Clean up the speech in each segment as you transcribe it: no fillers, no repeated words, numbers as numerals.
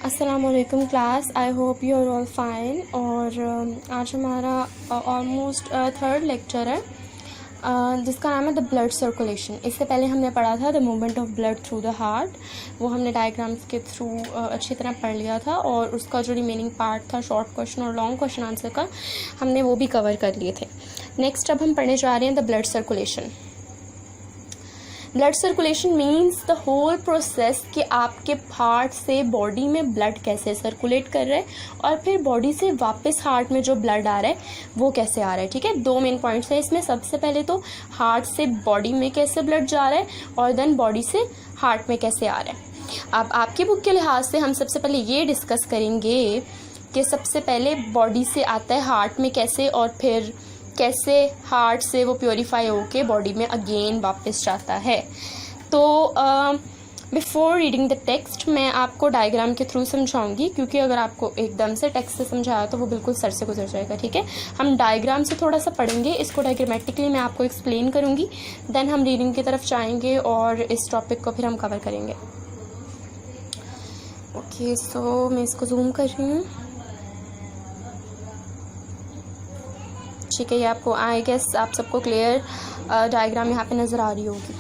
अस्सलामुअलैकुम class, I hope you are all fine. और आज हमारा ऑलमोस्ट थर्ड लेक्चर है जिसका नाम है द ब्लड सर्कुलेशन। इससे पहले हमने पढ़ा था the movement of blood through the heart. वो हमने डायग्राम्स के थ्रू अच्छी तरह पढ़ लिया था और उसका जो रिमेनिंग पार्ट था शॉर्ट क्वेश्चन और लॉन्ग क्वेश्चन आंसर का, हमने वो भी कवर कर लिए थे। नेक्स्ट अब हम पढ़ने जा रहे हैं the blood circulation. Blood circulation means the whole process कि आपके हार्ट से बॉडी में ब्लड कैसे सर्कुलेट कर रहा है और फिर बॉडी से वापस हार्ट में जो ब्लड आ रहा है वो कैसे आ रहा है। ठीक है, दो मेन पॉइंट्स हैं इसमें। सबसे पहले तो हार्ट से बॉडी में कैसे ब्लड जा रहा है और देन बॉडी से हार्ट में कैसे आ रहा है। अब आपकी बुक के लिहाज से हम सबसे पहले ये डिस्कस करेंगे कि सबसे पहले बॉडी से आता है हार्ट में कैसे और फिर कैसे हार्ट से वो प्योरीफाई होके बॉडी में अगेन वापस जाता है। तो बिफोर रीडिंग द टेक्स्ट मैं आपको डायग्राम के थ्रू समझाऊंगी, क्योंकि अगर आपको एकदम से टेक्स्ट से समझाया तो वो बिल्कुल सर से गुजर जाएगा। ठीक है, हम डायग्राम से थोड़ा सा पढ़ेंगे, इसको डायग्रामेटिकली मैं आपको एक्सप्लेन करूंगी, देन हम रीडिंग की तरफ जाएंगे और इस टॉपिक को फिर हम कवर करेंगे। ओके, सो मैं इसको जूम कर रही हूँ। ठीक है, ये आपको आई गेस आप सबको क्लियर डायग्राम यहाँ पे नज़र आ रही होगी।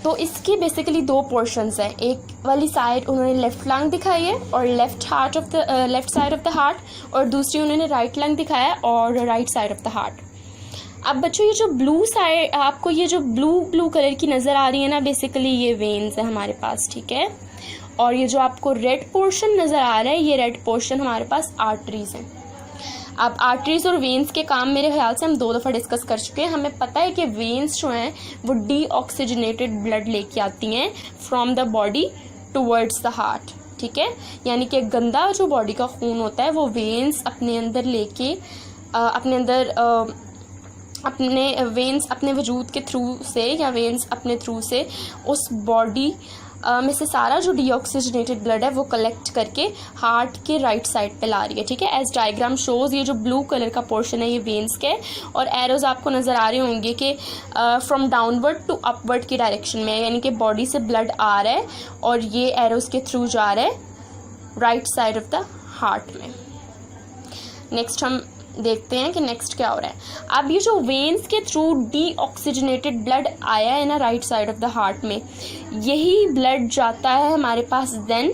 तो इसकी बेसिकली दो पोर्शंस हैं। एक वाली साइड उन्होंने लेफ्ट लंग दिखाई है और left side of the heart, और दूसरी उन्होंने राइट लंग दिखाया और right side of the heart. अब बच्चों ये जो ब्लू साइड आपको ये जो ब्लू कलर की नज़र आ रही है ना, बेसिकली ये वेन्स है हमारे पास। ठीक है, और ये जो आपको रेड पोर्शन नज़र आ रहा है, ये रेड पोर्शन हमारे पास आर्टरीज हैं। अब आर्टरीज और वेन्स के काम मेरे ख्याल से हम 2 दफ़ा डिस्कस कर चुके हैं। हमें पता है कि वेन्स जो हैं वो डीऑक्सीजनेटेड ब्लड लेके आती हैं from the body towards the heart. ठीक है, यानी कि गंदा जो बॉडी का खून होता है वो वेन्स अपने अंदर लेके अपने वेन्स अपने वजूद के थ्रू से या वेन्स अपने थ्रू से उस बॉडी में से सारा जो डीऑक्सीजनेटेड ब्लड है वो कलेक्ट करके हार्ट के राइट साइड पे ला रही है। ठीक है, एज डायग्राम शोज ये जो ब्लू कलर का पोर्शन है ये वेन्स के, और एरोज आपको नज़र आ रहे होंगे कि फ्रॉम डाउनवर्ड टू अपवर्ड की डायरेक्शन में, यानी कि बॉडी से ब्लड आ रहा है और ये एरोज के थ्रू जा रहा है right side of the heart में। नेक्स्ट हम देखते हैं कि नेक्स्ट क्या हो रहा है। अब ये जो वेन्स के थ्रू डीऑक्सीजनेटेड ब्लड आया है ना right side of the heart में, यही ब्लड जाता है हमारे पास देन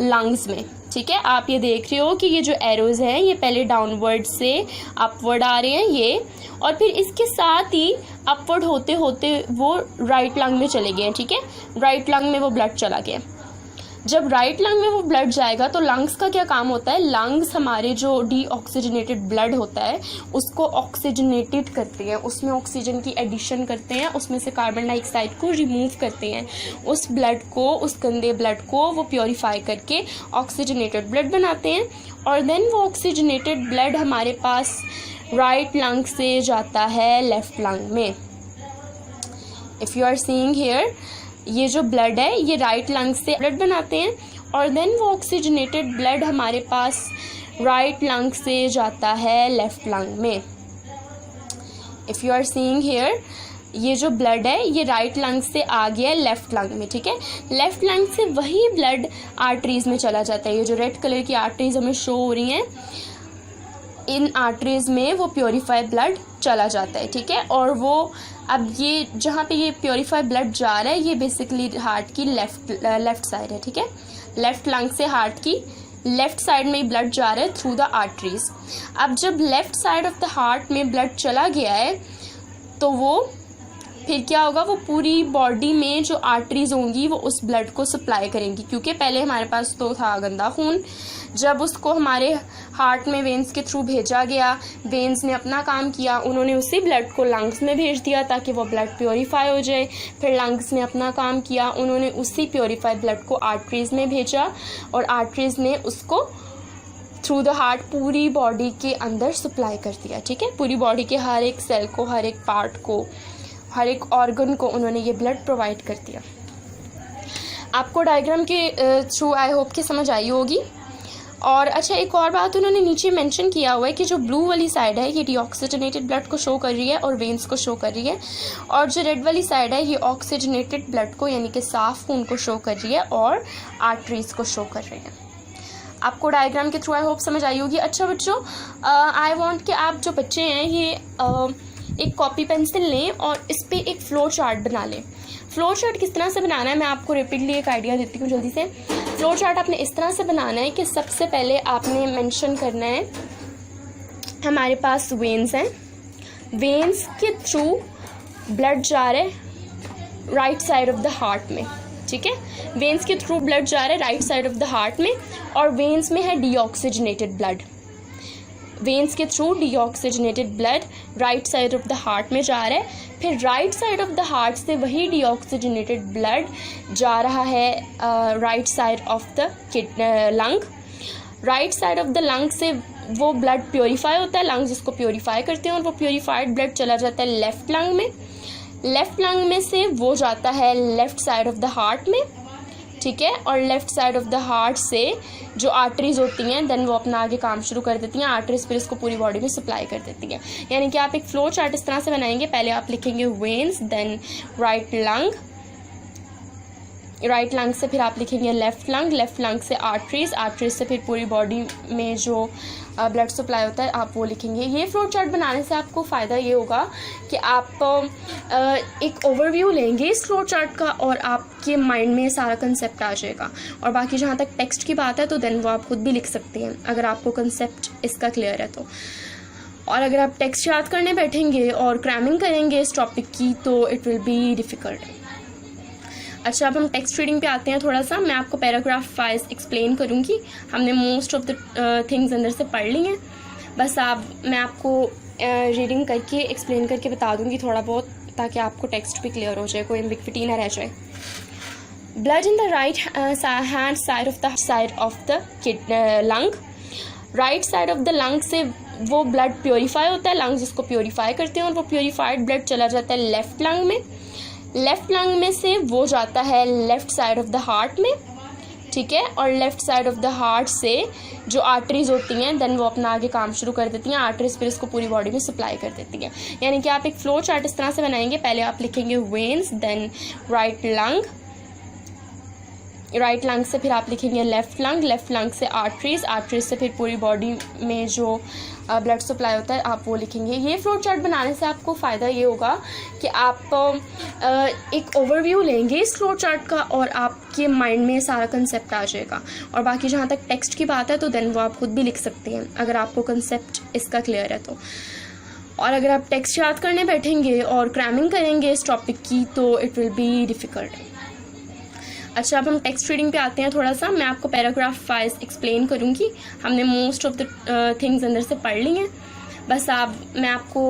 लंग्स में। ठीक है, आप ये देख रहे हो कि ये जो एरोज हैं ये पहले डाउनवर्ड से अपवर्ड आ रहे हैं ये, और फिर इसके साथ ही अपवर्ड होते होते वो राइट लंग में चले गए हैं। ठीक है, राइट लंग में वो ब्लड चला गया। जब राइट लंग में वो ब्लड जाएगा तो लंग्स का क्या काम होता है, लंग्स हमारे जो डीऑक्सीजनेटेड ब्लड होता है उसको ऑक्सीजनेटेड करते हैं, उसमें ऑक्सीजन की एडिशन करते हैं, उसमें से कार्बन डाइऑक्साइड को रिमूव करते हैं। उस ब्लड को, उस गंदे ब्लड को वो प्योरीफाई करके ऑक्सीजनेटेड ब्लड बनाते हैं, और देन वो ऑक्सीजनेटेड ब्लड हमारे पास राइट लंग से जाता है लेफ्ट लंग में। If you are seeing here, ये जो ब्लड है ये राइट लंग से ब्लड बनाते हैं और देन वो ऑक्सीजनेटेड ब्लड हमारे पास राइट लंग से जाता है लेफ्ट लंग में। If you are seeing here, ये जो ब्लड है ये राइट लंग से आ गया है लेफ्ट लंग में। ठीक है, लेफ्ट लंग से वही ब्लड आर्टरीज में चला जाता है। ये जो रेड कलर की आर्टरीज हमें शो हो रही हैं, इन आर्टरीज में वो प्योरीफाई ब्लड चला जाता है। ठीक है, और वो अब ये जहाँ पे ये प्योरीफाई ब्लड जा रहा है ये बेसिकली हार्ट की लेफ्ट साइड है। ठीक है, लेफ्ट लंग से हार्ट की लेफ्ट साइड में ही ब्लड जा रहा है थ्रू द आर्टरीज। अब जब left side of the heart में ब्लड चला गया है तो वो फिर क्या होगा, वो पूरी बॉडी में जो आर्टरीज होंगी वो उस ब्लड को सप्लाई करेंगी, क्योंकि पहले हमारे पास तो था गंदा खून। जब उसको हमारे हार्ट में वेन्स के थ्रू भेजा गया, वेन्स ने अपना काम किया, उन्होंने उसी ब्लड को लंग्स में भेज दिया ताकि वो ब्लड प्योरीफाई हो जाए। फिर लंग्स ने अपना काम किया, उन्होंने उसी प्योरीफाइड ब्लड को आर्टरीज में भेजा और आर्टरीज ने उसको थ्रू द हार्ट पूरी बॉडी के अंदर सप्लाई कर दिया। ठीक है, पूरी बॉडी के हर एक सेल को, हर एक पार्ट को, हर एक ऑर्गन को उन्होंने ये ब्लड प्रोवाइड कर दिया। आपको डायग्राम के थ्रू आई होप कि समझ आई होगी। और अच्छा, एक और बात उन्होंने नीचे मेंशन किया हुआ है कि जो ब्लू वाली साइड है ये डीऑक्सीजनेटेड ब्लड को शो कर रही है और वेन्स को शो कर रही है, और जो रेड वाली साइड है ये ऑक्सीजनेटेड ब्लड को यानी कि साफ खून को शो कर रही है और आर्टरीज को शो कर रही है। आपको डायग्राम के थ्रू आई होप समझ आई होगी। अच्छा बच्चों, आई वांट कि आप जो बच्चे हैं ये एक कॉपी पेंसिल लें और इस पर एक फ्लो चार्ट बना लें। फ्लो चार्ट किस तरह से बनाना है मैं आपको रिपीटली एक आइडिया देती हूँ जल्दी से। फ्लो चार्ट आपने इस तरह से बनाना है कि सबसे पहले आपने मेंशन करना है हमारे पास वेन्स हैं, वेन्स के थ्रू ब्लड जा रहा है right side of the heart में, ठीक है। वेन्स के थ्रू ब्लड जा रहा है right side of the heart में, और वेन्स में है डीऑक्सीजनेटेड ब्लड। वेन्स के through deoxygenated blood right side of the heart में जा रहा है। फिर right side of the heart से वही डीऑक्सीजनेटेड ब्लड जा रहा है right side of the lung. Right side of the lung से वो ब्लड प्योरीफाई होता है, लंग्स उसको प्योरीफाई करते हैं और वो प्योरीफाइड ब्लड चला जाता है लेफ्ट लंग में। लेफ्ट लंग में से वो जाता है left side of the heart में, ठीक है। और left side of the heart से जो आर्टरीज होती हैं देन वो अपना आगे काम शुरू कर देती हैं, आर्टरीज फिर इसको पूरी बॉडी में सप्लाई कर देती हैं। यानी कि आप एक फ्लो चार्ट इस तरह से बनाएंगे, पहले आप लिखेंगे veins, then right lung, right lung से फिर आप लिखेंगे लेफ़्ट लंग, लेफ़्ट लंग से आर्टरीज, आर्टरीज से फिर पूरी बॉडी में जो ब्लड सप्लाई होता है आप वो लिखेंगे। ये फ्लो चार्ट बनाने से आपको फ़ायदा ये होगा कि आप एक ओवरव्यू लेंगे इस फ्लो चार्ट का और आपके माइंड में सारा कंसेप्ट आ जाएगा। और बाकी जहाँ तक टेक्स्ट की बात है तो देन वो आप खुद भी लिख सकते हैं अगर आपको कंसेप्ट इसका क्लियर है तो। और अगर आप टेक्स्ट याद करने बैठेंगे और क्रैमिंग करेंगे इस टॉपिक की तो इट विल बी डिफ़िकल्ट। अच्छा, अब हम टेक्स्ट रीडिंग पे आते हैं थोड़ा सा। मैं आपको पैराग्राफ वाइज एक्सप्लेन करूँगी, हमने मोस्ट ऑफ द थिंग्स अंदर से पढ़ ली हैं, बस मैं आपको रीडिंग करके एक्सप्लेन करके बता दूँगी थोड़ा बहुत, ताकि आपको टेक्स्ट भी क्लियर हो जाए, कोई एम्बिग्विटी ना रह जाए। Blood in the right hand side of the lung. Right side of the lung से वो ब्लड प्योरीफाई होता है, लंग्स उसको प्योरीफाई करते हैं और वो प्योरीफाइड ब्लड चला जाता है लेफ्ट लंग में। लेफ्ट लंग में से वो जाता है left side of the heart में, ठीक है। और left side of the heart से जो आर्टरीज होती हैं देन वो अपना आगे काम शुरू कर देती हैं, आर्टरीज फिर इसको पूरी बॉडी में सप्लाई कर देती हैं। यानी कि आप एक फ्लो चार्ट इस तरह से बनाएंगे, पहले आप लिखेंगे veins, then right lung, right lung से फिर आप लिखेंगे लेफ़्ट लंग, लेफ़्ट लंग से आर्टरीज, आर्टरीज से फिर पूरी बॉडी में जो ब्लड सप्लाई होता है आप वो लिखेंगे। ये फ्लो चार्ट बनाने से आपको फ़ायदा ये होगा कि आप एक ओवरव्यू लेंगे इस फ्लो चार्ट का और आपके माइंड में सारा कंसेप्ट आ जाएगा। और बाकी जहाँ तक टेक्स्ट की बात है तो देन वो आप खुद भी लिख सकते हैं अगर आपको कंसेप्ट इसका क्लियर है तो। और अगर आप टेक्स्ट याद करने बैठेंगे और क्रैमिंग करेंगे इस टॉपिक की तो इट विल बी डिफ़िकल्ट। अच्छा, अब हम टेक्स्ट रीडिंग पे आते हैं थोड़ा सा। मैं आपको पैराग्राफ वाइज एक्सप्लेन करूँगी, हमने मोस्ट ऑफ द थिंग्स अंदर से पढ़ ली हैं, बस मैं आपको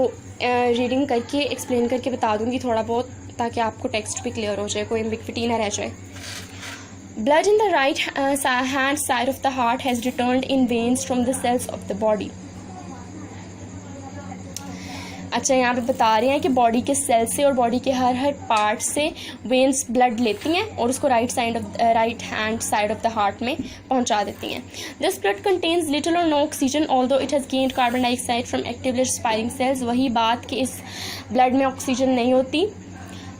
रीडिंग करके एक्सप्लेन करके बता दूँगी थोड़ा बहुत, ताकि आपको टेक्स्ट भी क्लियर हो जाए, कोई एम्बिग्विटी ना रह जाए। Blood in the right hand side of the heart has returned in veins from the cells of the body. अच्छा, यहाँ पे बता रहे हैं कि बॉडी के सेल से और बॉडी के हर पार्ट से वेन्स ब्लड लेती हैं और उसको right hand side of the heart में पहुँचा देती हैं। दिस ब्लड कंटेन्स लिटिल और no oxygen although it has gained carbon dioxide from actively respiring cells. वही बात कि इस ब्लड में ऑक्सीजन नहीं होती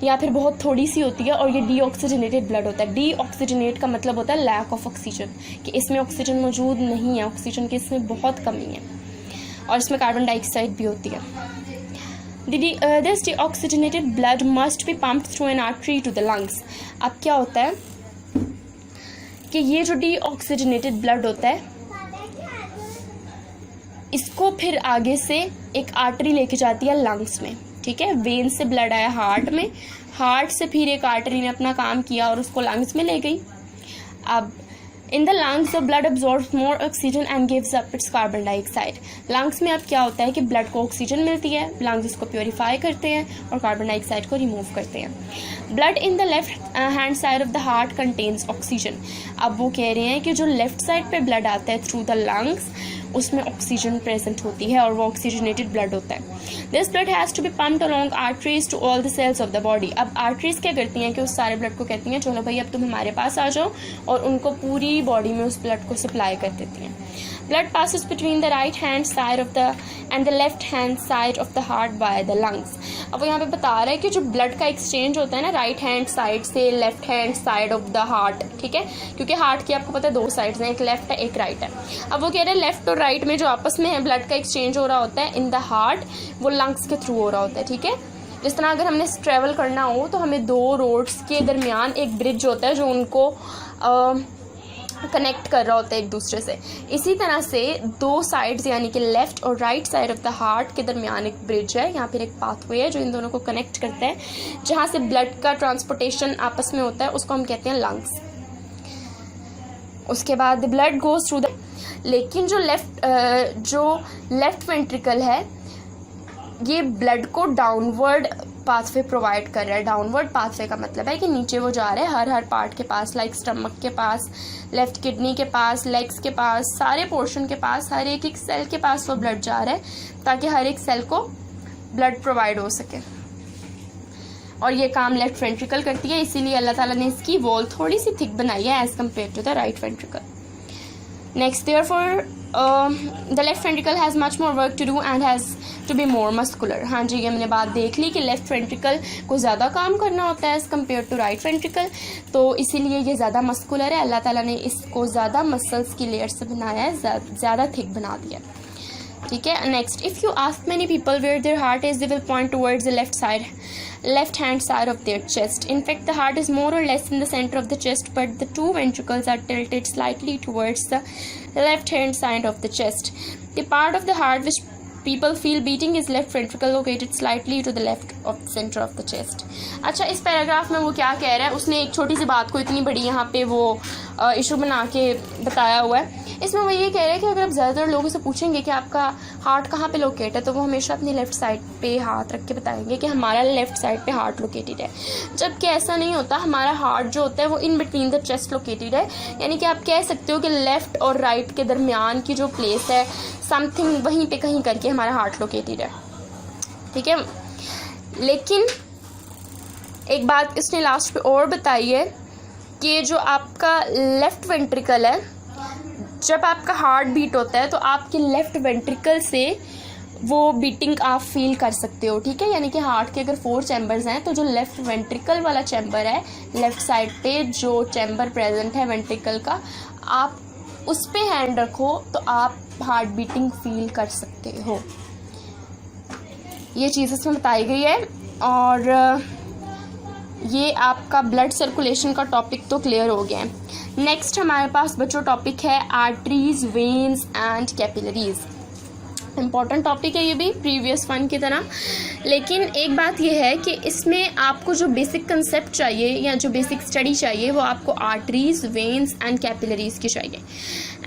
या फिर बहुत थोड़ी सी होती है और ये डीऑक्सीजनेटेड ब्लड होता है। डीऑक्सीजनेट का मतलब होता है लैक ऑफ ऑक्सीजन, कि इसमें ऑक्सीजन मौजूद नहीं है, ऑक्सीजन की इसमें बहुत कमी है और इसमें कार्बन डाइऑक्साइड भी होती है। This deoxygenated blood must be pumped through an artery to the lungs. अब क्या होता है कि ये जो डीऑक्सीजनेटेड ब्लड होता है इसको फिर आगे से एक आर्टरी लेके जाती है लंग्स में, ठीक है। वेन से ब्लड आया हार्ट में, हार्ट से फिर एक आर्टरी ने अपना काम किया और उसको लंग्स में ले गई। अब in the lungs the blood absorbs more oxygen and gives up it's carbon dioxide. Lungs में अब क्या होता है कि ब्लड को ऑक्सीजन मिलती है, लंग्स उसको प्योरीफाई करते हैं और कार्बन डाइऑक्साइड को रिमूव करते हैं। Blood in the left hand side of the heart contains oxygen. अब वो कह रहे हैं कि जो लेफ्ट साइड पे ब्लड आता है थ्रू द लंग्स उसमें ऑक्सीजन प्रेजेंट होती है और वो ऑक्सीजनेटेड ब्लड होता है। This blood has to be pumped along arteries to all the cells of the body. अब आर्टरीज क्या करती हैं कि उस सारे ब्लड को कहती हैं चलो भाई अब तुम हमारे पास आ जाओ, और उनको पूरी बॉडी में उस ब्लड को सप्लाई कर देती हैं। Blood passes between the right hand side of the and the left hand side of the heart by the lungs। अब वो यहाँ पे बता रहा है कि जो ब्लड का एक्सचेंज होता है ना राइट हैंड साइड से left hand side of the heart, ठीक है, क्योंकि हार्ट की आपको पता है दो साइड्स हैं, एक लेफ्ट है एक राइट है। अब वो कह रहे हैं लेफ्ट और राइट में जो आपस में है ब्लड का एक्सचेंज हो रहा होता है इन द हार्ट, वो लंग्स के थ्रू हो रहा होता है, ठीक है। जिस तरह अगर हमने ट्रैवल करना हो तो हमें दो रोड्स के दरमियान एक ब्रिज होता है जो उनको कनेक्ट कर रहा होता है एक दूसरे से। इसी तरह से दो साइड्स यानी कि लेफ्ट और right side of the heart के दरमियान एक ब्रिज है, यहाँ पर एक पाथवे है जो इन दोनों को कनेक्ट करता है, जहाँ से ब्लड का ट्रांसपोर्टेशन आपस में होता है, उसको हम कहते हैं लंग्स। उसके बाद ब्लड गोज थ्रू द, लेकिन जो लेफ्ट वेंट्रिकल है ये ब्लड को डाउनवर्ड पाथवे प्रोवाइड कर रहा है। डाउनवर्ड पाथवे का मतलब है कि नीचे वो जा रहा है हर पार्ट के पास, लाइक स्टमक के पास, लेफ्ट किडनी के पास, लेग्स के पास, सारे पोर्शन के पास, हर एक सेल के पास वो ब्लड जा रहा है ताकि हर एक सेल को ब्लड प्रोवाइड हो सके। और ये काम लेफ्ट वेंट्रिकल करती है, इसीलिए अल्लाह ताला ने इसकी वॉल थोड़ी सी थिक बनाई है as compare to the right ventricle. Next, therefore, the left ventricle has much more work to do and has to be more muscular। हाँ जी, ये मैंने बात देख ली कि लेफ्ट वेंट्रिकल को ज़्यादा काम करना होता है as compare to right ventricle, तो इसीलिए ये ज़्यादा मस्कुलर है। अल्लाह ताला ने इसको ज़्यादा मसल्स की लेयर से बनाया है, ज़्यादा थिक बना दिया, ठीक है। Next, if you ask many people where their heart is, they will point towards the left hand side of their chest। In fact, the heart is more or less in the center of the chest, but the two ventricles are tilted slightly towards the left hand side of the chest। The part of the heart which people feel beating is left ventricle located slightly to the left of the center of the chest। अच्छा, इस paragraph में वो क्या कह रहा है, उसने एक छोटी सी बात को इतनी बड़ी यहाँ पे वो इशू बना के बताया हुआ है। इसमें वो ये कह रहा है कि अगर आप ज़्यादातर लोगों से पूछेंगे कि आपका हार्ट कहाँ पे लोकेट है, तो वो हमेशा अपनी लेफ़्ट साइड पे हाथ रख के बताएंगे कि हमारा लेफ़्ट साइड पे हार्ट लोकेटेड है, जबकि ऐसा नहीं होता। हमारा हार्ट जो होता है वो in between the chest located है, यानी कि आप कह सकते हो कि लेफ़्ट और राइट के दरमियान की जो प्लेस है समथिंग वहीं पे कहीं करके हमारा हार्ट लोकेटेड है, ठीक है। लेकिन एक बात इसने लास्ट पे और बताई है कि जो आपका लेफ़्ट वेंट्रिकल है, जब आपका हार्ट बीट होता है तो आपके लेफ़्ट वेंट्रिकल से वो बीटिंग आप फील कर सकते हो, ठीक है। यानी कि हार्ट के अगर 4 चैम्बर्स हैं तो जो लेफ़्ट वेंट्रिकल वाला चैम्बर है, लेफ़्ट साइड पे जो चैम्बर प्रेजेंट है वेंट्रिकल का, आप उस पे हैंड रखो तो आप हार्ट बीटिंग फील कर सकते हो। ये चीज़ इसमें बताई गई है। और ये आपका ब्लड सर्कुलेशन का टॉपिक तो क्लियर हो गया है। नेक्स्ट हमारे पास बच्चों टॉपिक है arteries, veins and capillaries. Important topic है ये भी प्रीवियस वन की तरह, लेकिन एक बात ये है कि इसमें आपको जो बेसिक कंसेप्ट चाहिए या जो बेसिक स्टडी चाहिए वो आपको आर्टरीज, वेन्स एंड कैपिलरीज की चाहिए।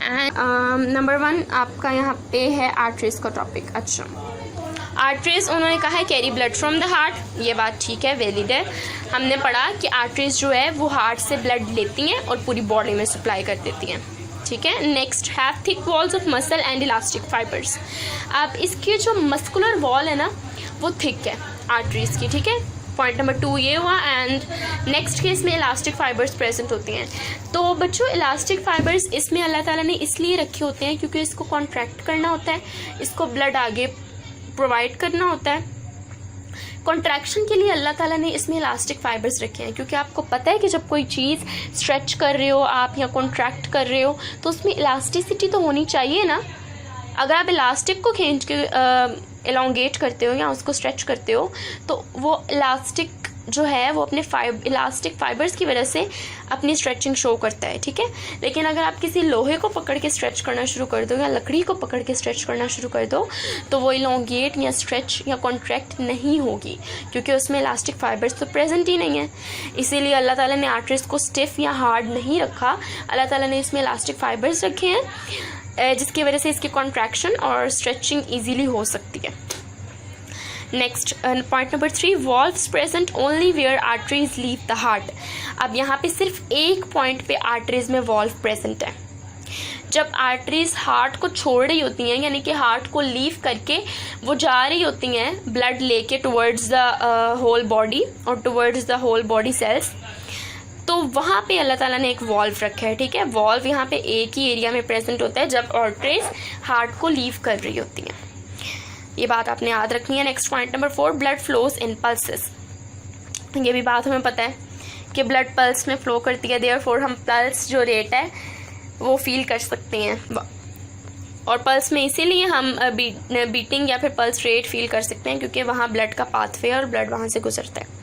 एंड नंबर 1 आपका यहाँ पे है आर्टरीज का टॉपिक। अच्छा, आर्टरीज उन्होंने कहा है carry blood from the heart, ये बात ठीक है, वैलिड है। हमने पढ़ा कि आर्टरीज जो है वो हार्ट से ब्लड लेती हैं और पूरी बॉडी में सप्लाई कर देती हैं, ठीक है। Next, have thick walls of muscle and elastic fibres. अब इसकी जो मस्कुलर वॉल है ना वो थिक है आर्टरीज की, ठीक है। पॉइंट नंबर 2 ये हुआ। एंड नेक्स्ट केस में इलास्टिक फाइबर्स प्रेजेंट होती हैं। तो बच्चों इलास्टिक फाइबर्स इसमें अल्लाह ताला ने इसलिए रखे होते हैं क्योंकि इसको कॉन्ट्रैक्ट करना होता है, इसको ब्लड आगे प्रोवाइड करना होता है। कॉन्ट्रैक्शन के लिए अल्लाह ताला ने इसमें इलास्टिक फाइबर्स रखे हैं, क्योंकि आपको पता है कि जब कोई चीज़ स्ट्रेच कर रहे हो आप या कॉन्ट्रैक्ट कर रहे हो तो उसमें इलास्टिसिटी तो होनी चाहिए ना। अगर आप इलास्टिक को खींच के एलोंगेट करते हो या उसको स्ट्रेच करते हो तो वो इलास्टिक जो है वो अपने इलास्टिक फाइबर्स की वजह से अपनी स्ट्रेचिंग शो करता है, ठीक है। लेकिन अगर आप किसी लोहे को पकड़ के स्ट्रेच करना शुरू कर दो या लकड़ी को पकड़ के स्ट्रेच करना शुरू कर दो तो वो इलोंगेट या स्ट्रेच या कॉन्ट्रैक्ट नहीं होगी, क्योंकि उसमें इलास्टिक फाइबर्स तो प्रेजेंट ही नहीं है। इसीलिए अल्लाह ताला ने आर्टरीज को स्टिफ या हार्ड नहीं रखा, अल्लाह ताला ने इसमें इलास्टिक फाइबर्स रखे हैं जिसकी वजह से इसकी कॉन्ट्रैक्शन और स्ट्रेचिंग ईजीली हो सकती है। Next point number 3, valves present only where arteries leave the heart. अब यहाँ पे सिर्फ एक पॉइंट पे आर्टरीज में वॉल्व प्रेजेंट है। जब आर्टरीज हार्ट को छोड़ रही होती हैं, यानी कि हार्ट को लीव करके वो जा रही होती हैं ब्लड लेके टुवर्ड्स द होल बॉडी और towards the whole body cells, तो वहाँ पे अल्लाह ताला ने एक वॉल्व रखा है, ठीक है। वॉल्व यहाँ पे एक ही एरिया में प्रेजेंट होता है जब आर्टरीज हार्ट को लीव कर रही होती हैं। ये बात आपने याद रखनी है। Next point number 4, blood flows in pulses. ये भी बात हमें पता है कि ब्लड पल्स में फ्लो करती है, देयरफॉर हम पल्स जो रेट है वो फील कर सकते हैं, और पल्स में इसीलिए हम बीटिंग या फिर पल्स रेट फील कर सकते हैं क्योंकि वहाँ ब्लड का पाथवे और ब्लड वहाँ से गुजरता है।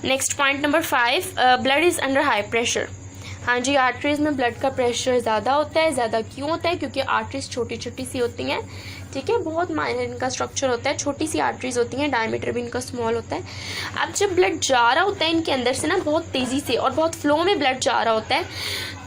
Next point number 5, blood is under high pressure. हाँ जी, आर्टरीज में ब्लड का प्रेशर ज़्यादा होता है। ज़्यादा क्यों होता है? क्योंकि आर्टरीज छोटी छोटी सी होती हैं, ठीक है, बहुत माइनर इनका स्ट्रक्चर होता है, छोटी सी आर्टरीज होती हैं, डायमीटर भी इनका स्मॉल होता है। अब जब ब्लड जा रहा होता है इनके अंदर से ना बहुत तेज़ी से और बहुत फ्लो में ब्लड जा रहा होता है,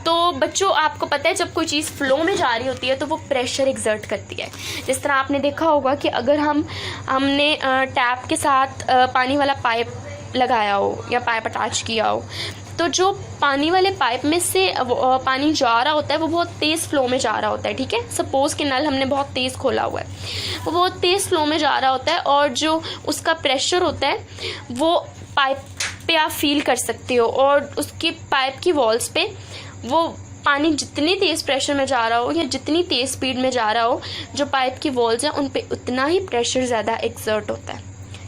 तो बच्चों आपको पता है जब कोई चीज़ फ्लो में जा रही होती है तो वो प्रेशर एक्सर्ट करती है। जिस तरह आपने देखा होगा कि अगर हमने टैप के साथ पानी वाला पाइप लगाया हो या पाइप अटैच किया हो, तो जो पानी वाले पाइप में से पानी जा रहा होता है वो बहुत तेज़ फ्लो में जा रहा होता है, ठीक है। सपोज़ कि नल हमने बहुत तेज़ खोला हुआ है, वो बहुत तेज़ फ्लो में जा रहा होता है और जो उसका प्रेशर होता है वो पाइप पे आप फील कर सकते हो, और उसकी पाइप की वॉल्स पे वो पानी जितनी तेज़ प्रेशर में जा रहा हो या जितनी तेज़ स्पीड में जा रहा हो, जो पाइप की वॉल्स हैं उन पे उतना ही प्रेशर ज़्यादा एक्सर्ट होता है,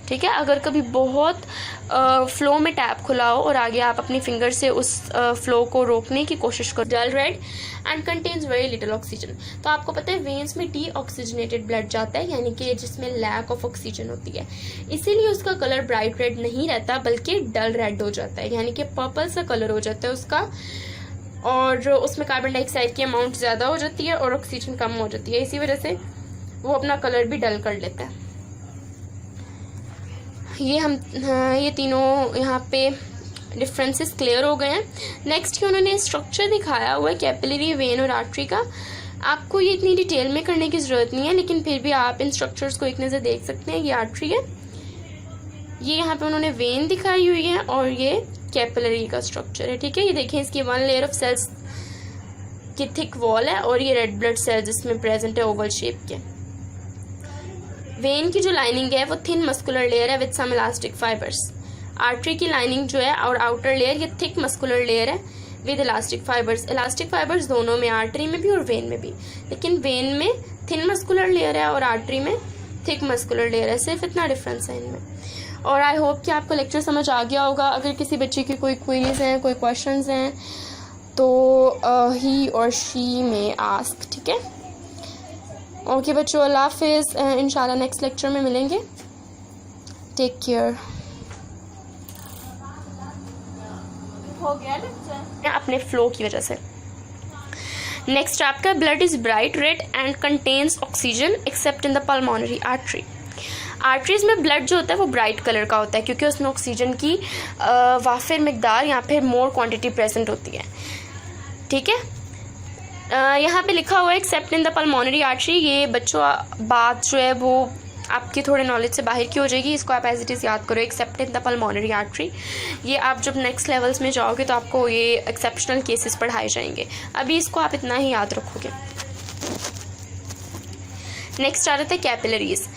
ठीक है। अगर कभी बहुत फ्लो में टैप खुला हो और आगे आप अपनी फिंगर से उस फ्लो को रोकने की कोशिश करो, dull red and contains very little oxygen, तो आपको पता है वेन्स में डीऑक्सीजनेटेड ब्लड जाता है, यानी कि जिसमें लैक ऑफ ऑक्सीजन होती है, इसीलिए उसका कलर ब्राइट रेड नहीं रहता बल्कि डल रेड हो जाता है, यानी कि पर्पल सा कलर हो जाता है उसका, और उसमें कार्बन डाइऑक्साइड की अमाउंट ज़्यादा हो जाती है और ऑक्सीजन कम हो जाती है, इसी वजह से वो अपना कलर भी डल कर लेता है। ये तीनों यहाँ पे डिफरेंसेस क्लियर हो गए हैं। नेक्स्ट कि उन्होंने स्ट्रक्चर दिखाया हुआ है कैपिलरी, वेन और आर्टरी का। आपको ये इतनी डिटेल में करने की ज़रूरत नहीं है, लेकिन फिर भी आप इन स्ट्रक्चर्स को एक नज़र देख सकते हैं। ये आर्टरी है, ये यहाँ पे उन्होंने वेन दिखाई हुई है, और ये कैपिलरी का स्ट्रक्चर है, ठीक है। ये देखें, इसकी 1 लेयर ऑफ सेल्स की थिक वॉल है और ये रेड ब्लड सेल्स इसमें प्रेजेंट है ओवल शेप के। वेन की जो लाइनिंग है वो थिन मस्कुलर लेयर है with some elastic fibres. Artery की लाइनिंग जो है और आउटर लेयर ये थिक मस्कुलर लेयर है with elastic fibres. Elastic fibres दोनों में, आर्टरी में भी और वेन में भी, लेकिन वेन में थिन मस्कुलर लेयर है और आर्टरी में थिक मस्कुलर लेयर है, सिर्फ इतना डिफरेंस है इनमें। और आई होप कि आपको लेक्चर समझ आ गया होगा। अगर किसी बच्चे की कोई क्वेरीज हैं, कोई क्वेश्चंस हैं, तो ही और शी में आस्क, ठीक है। ओके बच्चों, अल्लाह हाफिज़, इंशाल्लाह नेक्स्ट लेक्चर में मिलेंगे। Take care. हो गया लेक्चर अपने फ्लो की वजह से। नेक्स्ट आपका blood is bright red and contains oxygen accept in the pulmonary artery. Arteries में ब्लड जो होता है वो ब्राइट कलर का होता है क्योंकि उसमें ऑक्सीजन की वाफिर मिकदार या फिर मोर क्वांटिटी प्रेजेंट होती है, ठीक है। यहाँ पे लिखा हुआ है accept in the pulmonary artery. ये बच्चों बात जो है वो आपकी थोड़े नॉलेज से बाहर की हो जाएगी, इसको आप एज इट इज़ याद करो, accept in the pulmonary artery. ये आप जब नेक्स्ट लेवल्स में जाओगे तो आपको ये एक्सेप्शनल केसेस पढ़ाए जाएंगे, अभी इसको आप इतना ही याद रखोगे। नेक्स्ट आ रहा था capillaries.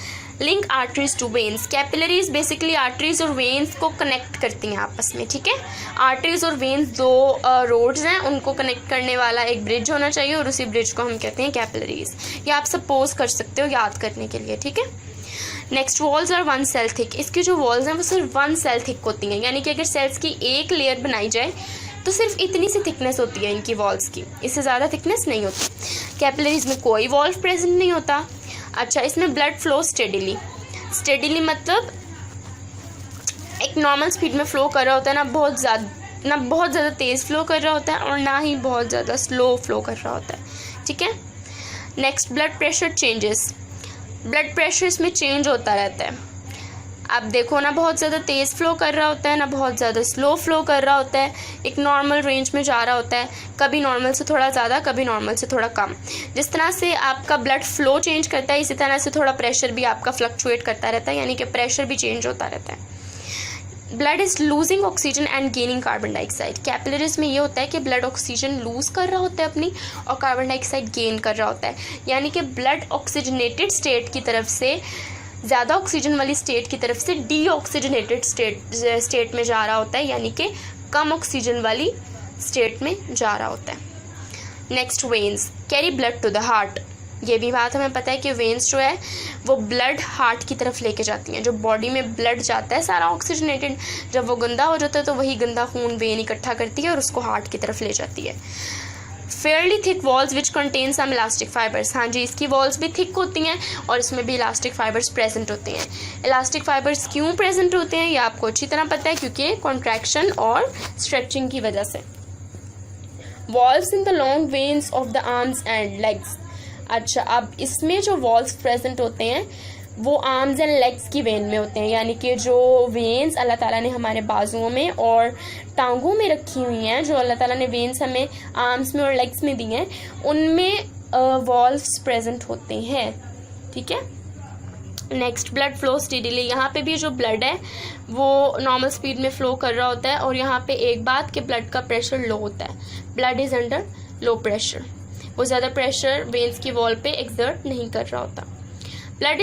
Link arteries to veins. Capillaries basically arteries और वेन्स को कनेक्ट करती हैं आपस में, ठीक है। आर्टरीज और वेन्स दो रोड्स हैं, उनको कनेक्ट करने वाला एक ब्रिज होना चाहिए और उसी ब्रिज को हम कहते हैं कैपिलरीज। ये आप सपोज कर सकते हो याद करने के लिए, ठीक है। Next walls are 1 cell thick. इसकी जो वॉल्स हैं वो सिर्फ 1 सेल थिक होती हैं, यानी कि अगर सेल्स की एक लेयर बनाई जाए तो सिर्फ इतनी सी थिकनेस होती है इनकी वॉल्स की, इससे ज़्यादा थिकनेस नहीं होती। कैपिलरीज में कोई वॉल्व प्रेजेंट नहीं होता। अच्छा, इसमें ब्लड फ्लो स्टेडिली मतलब एक नॉर्मल स्पीड में फ्लो कर रहा होता है, ना बहुत ज़्यादा तेज़ फ्लो कर रहा होता है और ना ही बहुत ज़्यादा स्लो फ्लो कर रहा होता है, ठीक है। Next blood pressure changes. Blood pressure इसमें चेंज होता रहता है। आप देखो ना बहुत ज़्यादा तेज़ फ्लो कर रहा होता है, ना बहुत ज़्यादा स्लो फ्लो कर रहा होता है, एक नॉर्मल रेंज में जा रहा होता है, कभी नॉर्मल से थोड़ा ज़्यादा, कभी नॉर्मल से थोड़ा कम। जिस तरह से आपका ब्लड फ्लो चेंज करता है, इसी तरह से थोड़ा प्रेशर भी आपका फ्लक्चुएट करता रहता है, यानी कि प्रेशर भी चेंज होता रहता है। Blood is losing oxygen and gaining carbon dioxide. Capillaries में ये होता है कि ब्लड ऑक्सीजन लूज़ कर रहा होता है अपनी और कार्बन डाइऑक्साइड गेन कर रहा होता है, यानी कि ब्लड ऑक्सीजनेटेड स्टेट की तरफ से ज़्यादा ऑक्सीजन वाली स्टेट की तरफ से डीऑक्सीजनेटेड स्टेट में जा रहा होता है, यानी कि कम ऑक्सीजन वाली स्टेट में जा रहा होता है। Next, veins carry blood to the heart. ये भी बात हमें पता है कि वेन्स जो है वो ब्लड हार्ट की तरफ लेके जाती हैं। जो बॉडी में ब्लड जाता है सारा ऑक्सीजनेटेड, जब वो गंदा हो जाता है तो वही गंदा खून वेन इकट्ठा करती है और उसको हार्ट की तरफ ले जाती है। Fairly thick walls which contain some elastic fibres. हाँ जी, इसकी वॉल्स भी थिक होती हैं और इसमें भी इलास्टिक फाइबर्स प्रेजेंट होते हैं। इलास्टिक फाइबर्स क्यों प्रेजेंट होते हैं ये आपको अच्छी तरह पता है, क्योंकि कॉन्ट्रैक्शन और स्ट्रेचिंग की वजह से। Walls in the long veins of the arms and legs. अच्छा, अब इसमें जो वॉल्स प्रेजेंट होते हैं वो आर्म्स एंड लेग्स की वेन में होते हैं, यानी कि जो वेन्स अल्लाह ताला ने हमारे बाजुओं में और टांगों में रखी हुई हैं, जो अल्लाह ताला ने वेन्स हमें आर्म्स में और लेग्स में दी हैं, उनमें वॉल्व्स प्रेजेंट होते हैं। ठीक है। Next, blood flow steadily. यहाँ पे भी जो ब्लड है वो नॉर्मल स्पीड में फ्लो कर रहा होता है और यहाँ पे एक बात कि ब्लड का प्रेशर लो होता है। Blood is under low pressure, वो ज़्यादा प्रेशर वेन्स की वॉल पे एक्सर्ट नहीं कर रहा होता। ब्लड